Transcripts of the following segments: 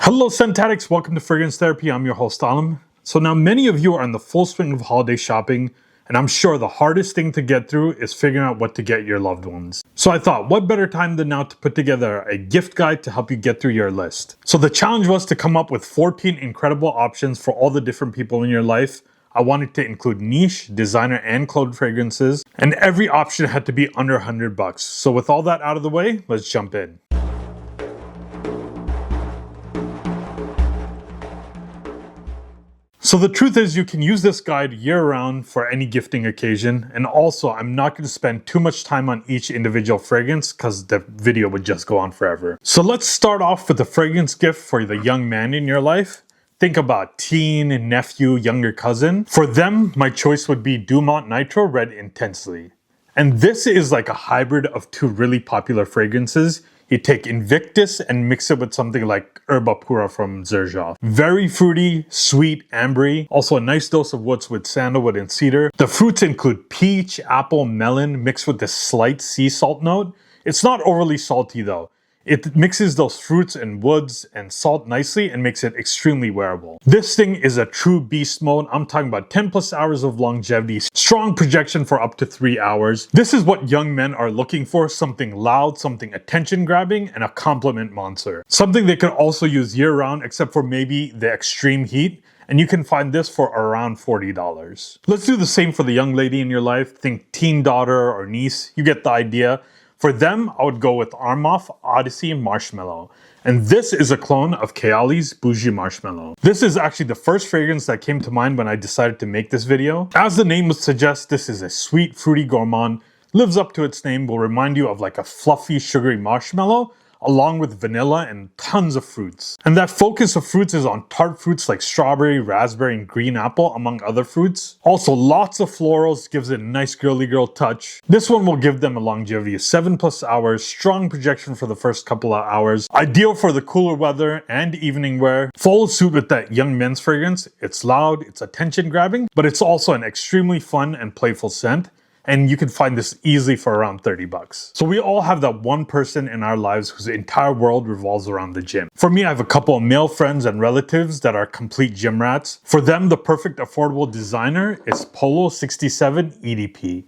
Hello scent addicts, welcome to Fragrance Therapy. I'm your host Alam. So now many of you are in the full swing of holiday shopping, and I'm sure the hardest thing to get through is figuring out what to get your loved ones. So I thought, what better time than now to put together a gift guide to help you get through your list. So the challenge was to come up with 14 incredible options for all the different people in your life. I wanted to include niche, designer, and clone fragrances, and every option had to be under $100. So with all that out of the way, let's jump in. So the truth is you can use this guide year-round for any gifting occasion, and also I'm not going to spend too much time on each individual fragrance because the video would just go on forever. So let's start off with the fragrance gift for the young man in your life. Think about teen, nephew, younger cousin. For them, my choice would be Dumont Nitro Red Intensely. And this is like a hybrid of two really popular fragrances. You take Invictus and mix it with something like Herba Pura from Xerjoff. Very fruity, sweet, ambery. Also a nice dose of woods with sandalwood and cedar. The fruits include peach, apple, melon, mixed with this slight sea salt note. It's not overly salty though. It mixes those fruits and woods and salt nicely and makes it extremely wearable. This thing is a true beast mode. I'm talking about 10 plus hours of longevity, strong projection for up to 3 hours. This is what young men are looking for, something loud, something attention grabbing, and a compliment monster. Something they can also use year round except for maybe the extreme heat. And you can find this for around $40. Let's do the same for the young lady in your life. Think teen daughter or niece, you get the idea. For them, I would go with Armaf, Odyssey, and Marshmallow. And this is a clone of Kayali's Bougie Marshmallow. This is actually the first fragrance that came to mind when I decided to make this video. As the name would suggest, this is a sweet, fruity gourmand. Lives up to its name, will remind you of like a fluffy, sugary marshmallow, along with vanilla and tons of fruits. And that focus of fruits is on tart fruits like strawberry, raspberry, and green apple, among other fruits. Also, lots of florals, gives it a nice girly girl touch. This one will give them a longevity of 7 plus hours, strong projection for the first couple of hours, ideal for the cooler weather and evening wear. Follows suit with that young men's fragrance. It's loud, it's attention grabbing, but it's also an extremely fun and playful scent. And you can find this easily for around $30. So we all have that one person in our lives whose entire world revolves around the gym. For me, I have a couple of male friends and relatives that are complete gym rats. For them, the perfect affordable designer is Polo 67 EDP.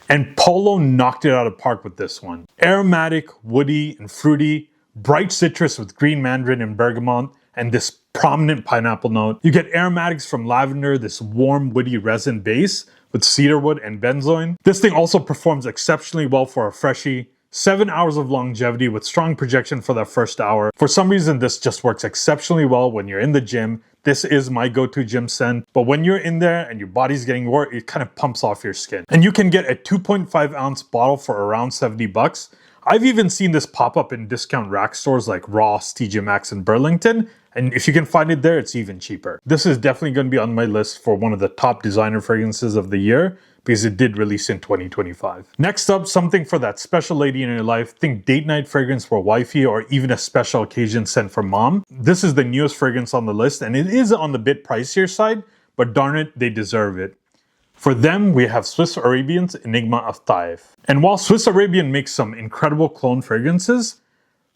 And Polo knocked it out of the park with this one. Aromatic, woody, and fruity, bright citrus with green mandarin and bergamot, and this prominent pineapple note. You get aromatics from lavender, this warm, woody resin base, with cedarwood and benzoin. This thing also performs exceptionally well for a freshie. 7 hours of longevity with strong projection for that first hour. For some reason, this just works exceptionally well when you're in the gym. This is my go-to gym scent, but when you're in there and your body's getting warm, it kind of pumps off your skin. And you can get a 2.5 ounce bottle for around $70. I've even seen this pop up in discount rack stores like Ross, TJ Maxx, and Burlington. And if you can find it there, it's even cheaper. This is definitely going to be on my list for one of the top designer fragrances of the year because it did release in 2025. Next up, something for that special lady in your life. Think date night fragrance for wifey or even a special occasion scent for mom. This is the newest fragrance on the list and it is on the bit pricier side, but darn it, they deserve it. For them, we have Swiss Arabian's Enigma of Taif. And while Swiss Arabian makes some incredible clone fragrances,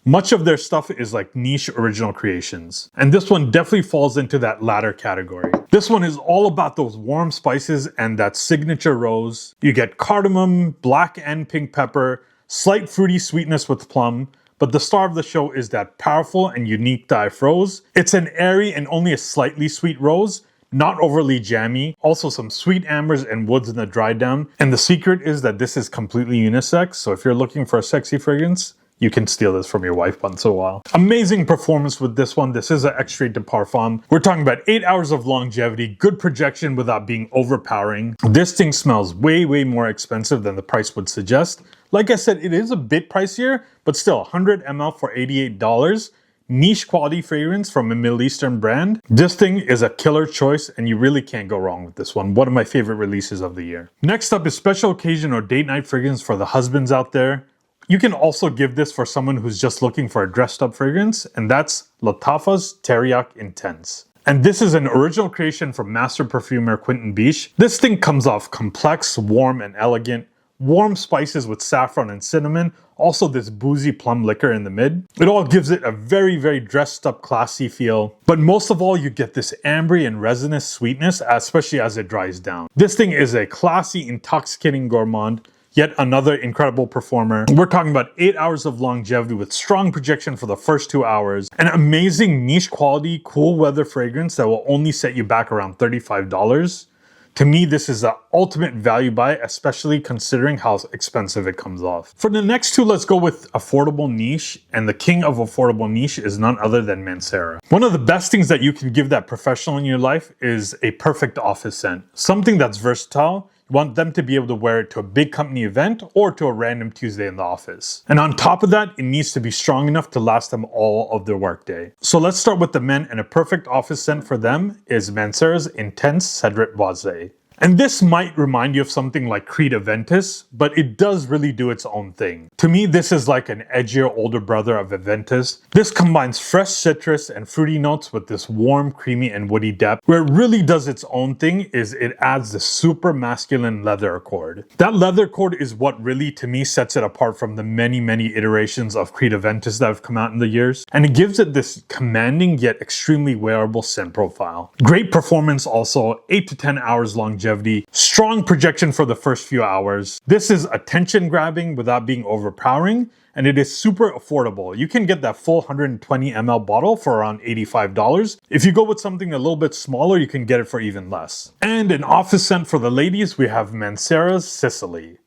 much of their stuff is like niche original creations. And this one definitely falls into that latter category. This one is all about those warm spices and that signature rose. You get cardamom, black and pink pepper, slight fruity sweetness with plum, but the star of the show is that powerful and unique Taif rose. It's an airy and only a slightly sweet rose, not overly jammy. Also some sweet ambers and woods in the dry down. And the secret is that this is completely unisex, so if you're looking for a sexy fragrance, you can steal this from your wife once in a while. Amazing performance with this one. This is an Extrait de Parfum. We're talking about 8 hours of longevity, good projection without being overpowering. This thing smells way, way more expensive than the price would suggest. Like I said, it is a bit pricier, but still 100 ml for $88. Niche quality fragrance from a Middle Eastern brand. This thing is a killer choice and you really can't go wrong with this one. One of my favorite releases of the year. Next up is special occasion or date night fragrance for the husbands out there. You can also give this for someone who's just looking for a dressed up fragrance, and that's Lattafa's Teriaq Intense. And this is an original creation from master perfumer Quentin Biche. This thing comes off complex, warm, and elegant, warm spices with saffron and cinnamon, also this boozy plum liquor in the mid. It all gives it a very, very dressed up, classy feel. But most of all, you get this ambery and resinous sweetness, especially as it dries down. This thing is a classy, intoxicating gourmand. Yet another incredible performer. We're talking about 8 hours of longevity with strong projection for the first 2 hours. An amazing niche quality, cool weather fragrance that will only set you back around $35. To me, this is the ultimate value buy, especially considering how expensive it comes off. For the next two, let's go with affordable niche, and the king of affordable niche is none other than Mancera. One of the best things that you can give that professional in your life is a perfect office scent. Something that's versatile. You want them to be able to wear it to a big company event or to a random Tuesday in the office. And on top of that, it needs to be strong enough to last them all of their workday. So let's start with the men, and a perfect office scent for them is Mancera's Intense Cedrat Boise. And this might remind you of something like Creed Aventus, but it does really do its own thing. To me, this is like an edgier older brother of Aventus. This combines fresh citrus and fruity notes with this warm, creamy, and woody depth. Where it really does its own thing is it adds the super masculine leather accord. That leather accord is what really, to me, sets it apart from the many, many iterations of Creed Aventus that have come out in the years. And it gives it this commanding yet extremely wearable scent profile. Great performance also, 8 to 10 hours longevity. Strong projection for the first few hours. This is attention grabbing without being overpowering, and it is super affordable. You can get that full 120 ml bottle for around $85. If you go with something a little bit smaller, you can get it for even less. And an office scent for the ladies, we have Mancera Sicily.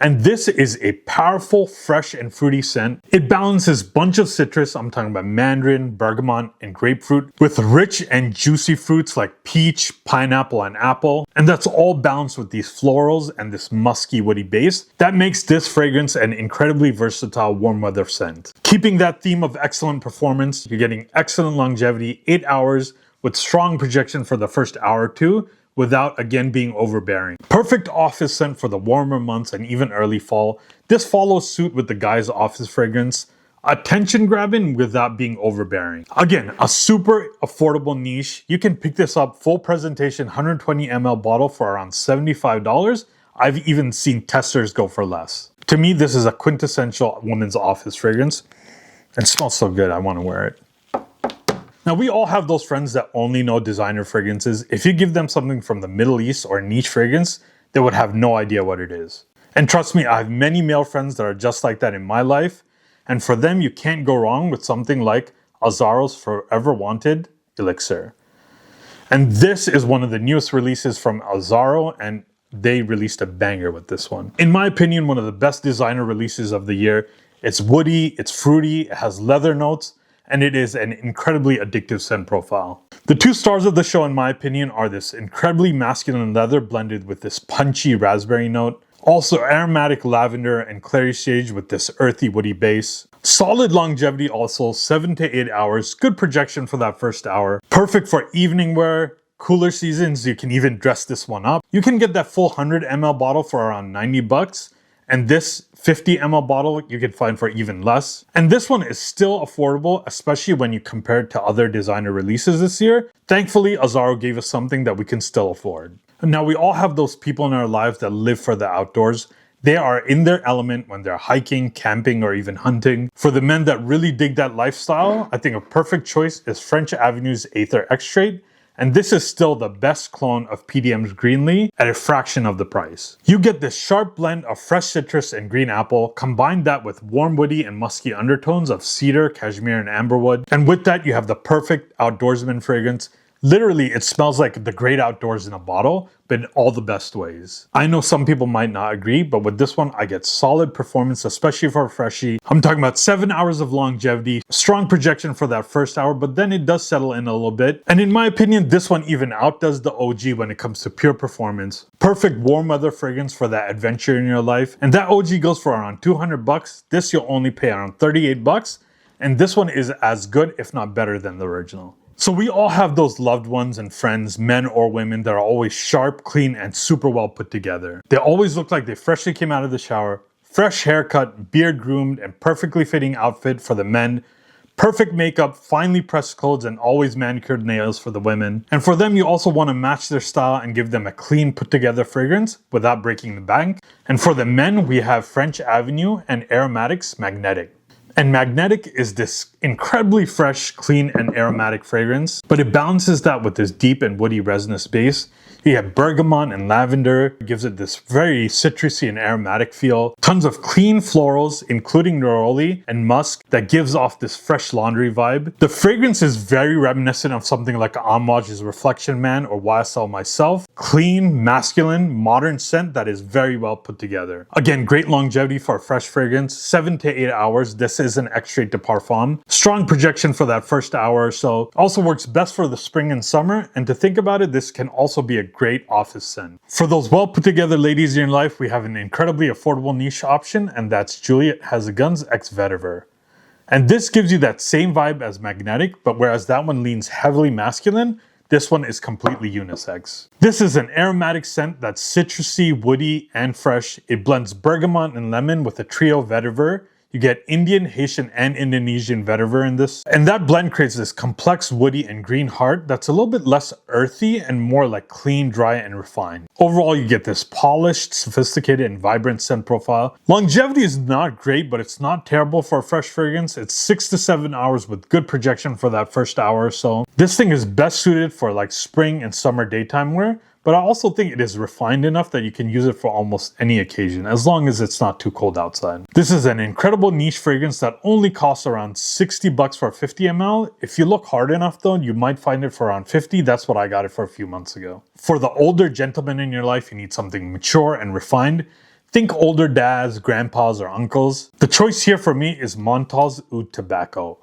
And this is a powerful, fresh, and fruity scent. It balances a bunch of citrus, I'm talking about mandarin, bergamot, and grapefruit, with rich and juicy fruits like peach, pineapple, and apple. And that's all balanced with these florals and this musky, woody base. That makes this fragrance an incredibly versatile warm weather scent. Keeping that theme of excellent performance, you're getting excellent longevity, 8 hours, with strong projection for the first hour or two, without again being overbearing. Perfect office scent for the warmer months and even early fall. This follows suit with the guy's office fragrance. Attention grabbing without being overbearing. Again, a super affordable niche. You can pick this up full presentation 120 ml bottle for around $75. I've even seen testers go for less. To me, this is a quintessential woman's office fragrance. It smells so good, I want to wear it. Now, we all have those friends that only know designer fragrances. If you give them something from the Middle East or niche fragrance, they would have no idea what it is. And trust me, I have many male friends that are just like that in my life. And for them, you can't go wrong with something like Azzaro's Forever Wanted Elixir. And this is one of the newest releases from Azzaro, and they released a banger with this one. In my opinion, one of the best designer releases of the year. It's woody, it's fruity, it has leather notes, and it is an incredibly addictive scent profile. The two stars of the show, in my opinion, are this incredibly masculine leather blended with this punchy raspberry note. Also aromatic lavender and clary sage with this earthy woody base. Solid longevity also, 7 to 8 hours. Good projection for that first hour. Perfect for evening wear. Cooler seasons, you can even dress this one up. You can get that full 100 ml bottle for around $90. And this 50 ml bottle you can find for even less. And this one is still affordable, especially when you compare it to other designer releases this year. Thankfully, Azzaro gave us something that we can still afford. And now we all have those people in our lives that live for the outdoors. They are in their element when they're hiking, camping, or even hunting. For the men that really dig that lifestyle, I think a perfect choice is French Avenue's Aether Extrait. And this is still the best clone of PDM's Greenlee at a fraction of the price. You get this sharp blend of fresh citrus and green apple, combine that with warm woody and musky undertones of cedar, cashmere, and amberwood. And with that, you have the perfect outdoorsman fragrance. Literally, it smells like the great outdoors in a bottle, but in all the best ways. I know some people might not agree, but with this one, I get solid performance, especially for a freshie. I'm talking about 7 hours of longevity, strong projection for that first hour, but then it does settle in a little bit. And in my opinion, this one even outdoes the OG when it comes to pure performance. Perfect warm weather fragrance for that adventure in your life. And that OG goes for around $200. This you'll only pay around $38. And this one is as good, if not better than the original. So we all have those loved ones and friends, men or women, that are always sharp, clean, and super well put together. They always look like they freshly came out of the shower, fresh haircut, beard groomed, and perfectly fitting outfit for the men, Perfect makeup, finely pressed clothes, and always manicured nails for the women. And for them, you also want to match their style and give them a clean, put together fragrance without breaking the bank. And for the men, we have French Avenue and Aromatics Magnetic. And Magnetic is this incredibly fresh, clean, and aromatic fragrance, but it balances that with this deep and woody resinous base. You have bergamot and lavender, gives it this very citrusy and aromatic feel. Tons of clean florals, including neroli and musk, that gives off this fresh laundry vibe. The fragrance is very reminiscent of something like Amage's Reflection Man or YSL Myself. Clean, masculine, modern scent that is very well put together. Again, great longevity for a fresh fragrance, 7 to 8 hours. This is an Extrait de Parfum. Strong projection for that first hour or so. Also works best for the spring and summer, and to think about it, this can also be a great office scent. For those well put together ladies in your life, we have an incredibly affordable niche option, and that's Juliet Has the Guns X Vetiver. And this gives you that same vibe as Magnetic, but whereas that one leans heavily masculine, this one is completely unisex. This is an aromatic scent that's citrusy, woody, and fresh. It blends bergamot and lemon with a trio vetiver. You get Indian, Haitian, and Indonesian vetiver in this. And that blend creates this complex woody and green heart that's a little bit less earthy and more like clean, dry, and refined. Overall, you get this polished, sophisticated, and vibrant scent profile. Longevity is not great, but it's not terrible for a fresh fragrance. It's 6 to 7 hours with good projection for that first hour or so. This thing is best suited for like spring and summer daytime wear, but I also think it is refined enough that you can use it for almost any occasion, as long as it's not too cold outside. This is an incredible niche fragrance that only costs around 60 bucks for 50 ml. If you look hard enough though, you might find it for around 50. That's what I got it for a few months ago. For the older gentlemen in your life, you need something mature and refined. Think older dads, grandpas, or uncles. The choice here for me is Montal's Oud Tobacco.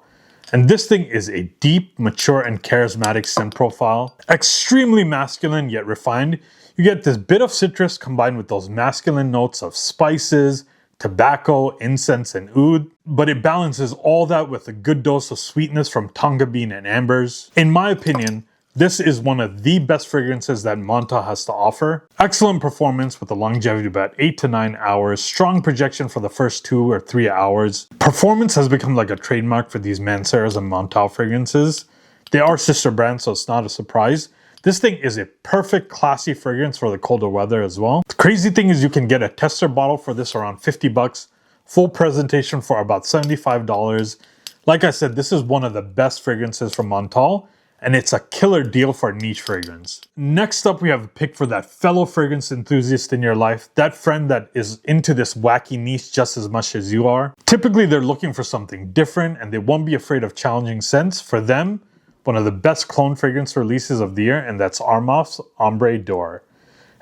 And this thing is a deep, mature, and charismatic scent profile. Extremely masculine yet refined. You get this bit of citrus combined with those masculine notes of spices, tobacco, incense, and oud. But it balances all that with a good dose of sweetness from tonga bean and ambers. In my opinion, this is one of the best fragrances that Montal has to offer. Excellent performance with a longevity of about 8 to 9 hours. Strong projection for the first 2 or 3 hours. Performance has become like a trademark for these Manceras and Montal fragrances. They are sister brands, so it's not a surprise. This thing is a perfect classy fragrance for the colder weather as well. The crazy thing is you can get a tester bottle for this around 50 bucks. Full presentation for about $75. Like I said, this is one of the best fragrances from Montal, and it's a killer deal for a niche fragrance. Next up, we have a pick for that fellow fragrance enthusiast in your life, that friend that is into this wacky niche just as much as you are. Typically, they're looking for something different and they won't be afraid of challenging scents. For them, one of the best clone fragrance releases of the year, and that's Armaf's Ombre d'Or.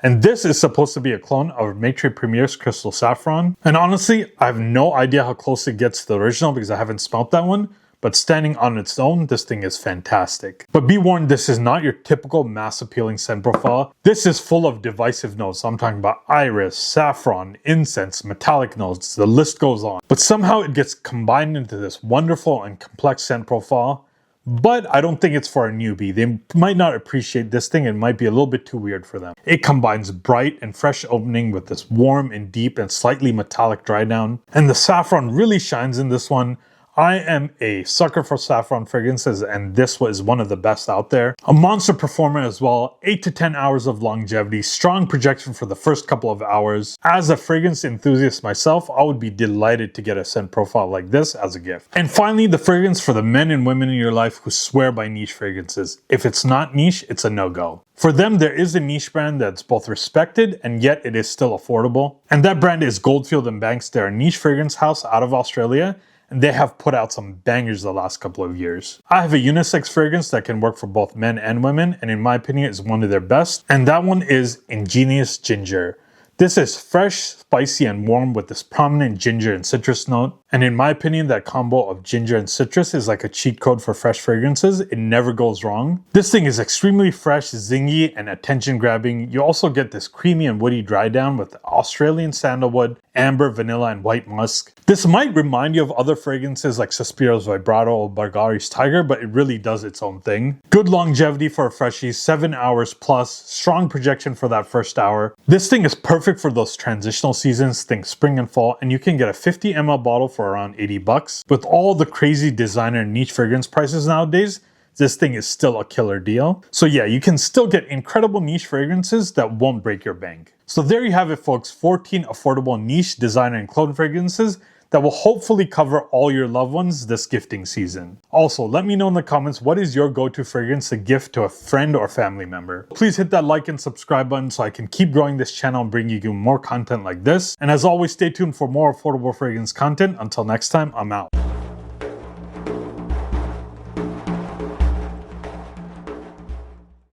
And this is supposed to be a clone of Maitre Premier's Crystal Saffron. And honestly, I have no idea how close it gets to the original because I haven't smelt that one. But standing on its own, this thing is fantastic. But be warned, this is not your typical mass appealing scent profile. This is full of divisive notes. I'm talking about iris, saffron, incense, metallic notes, the list goes on. But somehow it gets combined into this wonderful and complex scent profile. But I don't think it's for a newbie. They might not appreciate this thing. It might be a little bit too weird for them. It combines bright and fresh opening with this warm and deep and slightly metallic dry down. And the saffron really shines in this one. I am a sucker for saffron fragrances, and this was one of the best out there. A monster performer as well, 8 to 10 hours of longevity, strong projection for the first couple of hours. As a fragrance enthusiast myself, I would be delighted to get a scent profile like this as a gift. And finally, the fragrance for the men and women in your life who swear by niche fragrances. If it's not niche, it's a no-go. For them, there is a niche brand that's both respected and yet it is still affordable. And that brand is Goldfield & Banks. They're a niche fragrance house out of Australia, and they have put out some bangers the last couple of years. I have a unisex fragrance that can work for both men and women, and in my opinion is one of their best, and that one is Ingenious Ginger. This is fresh, spicy, and warm with this prominent ginger and citrus note. And in my opinion, that combo of ginger and citrus is like a cheat code for fresh fragrances. It never goes wrong. This thing is extremely fresh, zingy, and attention grabbing. You also get this creamy and woody dry down with Australian sandalwood, amber, vanilla, and white musk. This might remind you of other fragrances like Sospiro's Vibrato or Bulgari's Tiger, but it really does its own thing. Good longevity for a freshie, 7 hours plus, strong projection for that first hour. This thing is perfect for those transitional seasons, think spring and fall, and you can get a 50 ml bottle for for around 80 bucks. With all the crazy designer and niche fragrance prices nowadays, this thing is still a killer deal. So yeah, you can still get incredible niche fragrances that won't break your bank. So there you have it, folks, 14 affordable niche designer and clone fragrances that will hopefully cover all your loved ones this gifting season. Also, let me know in the comments, what is your go-to fragrance to gift to a friend or family member? Please hit that like and subscribe button so I can keep growing this channel and bringing you more content like this. And as always, stay tuned for more affordable fragrance content. Until next time, I'm out.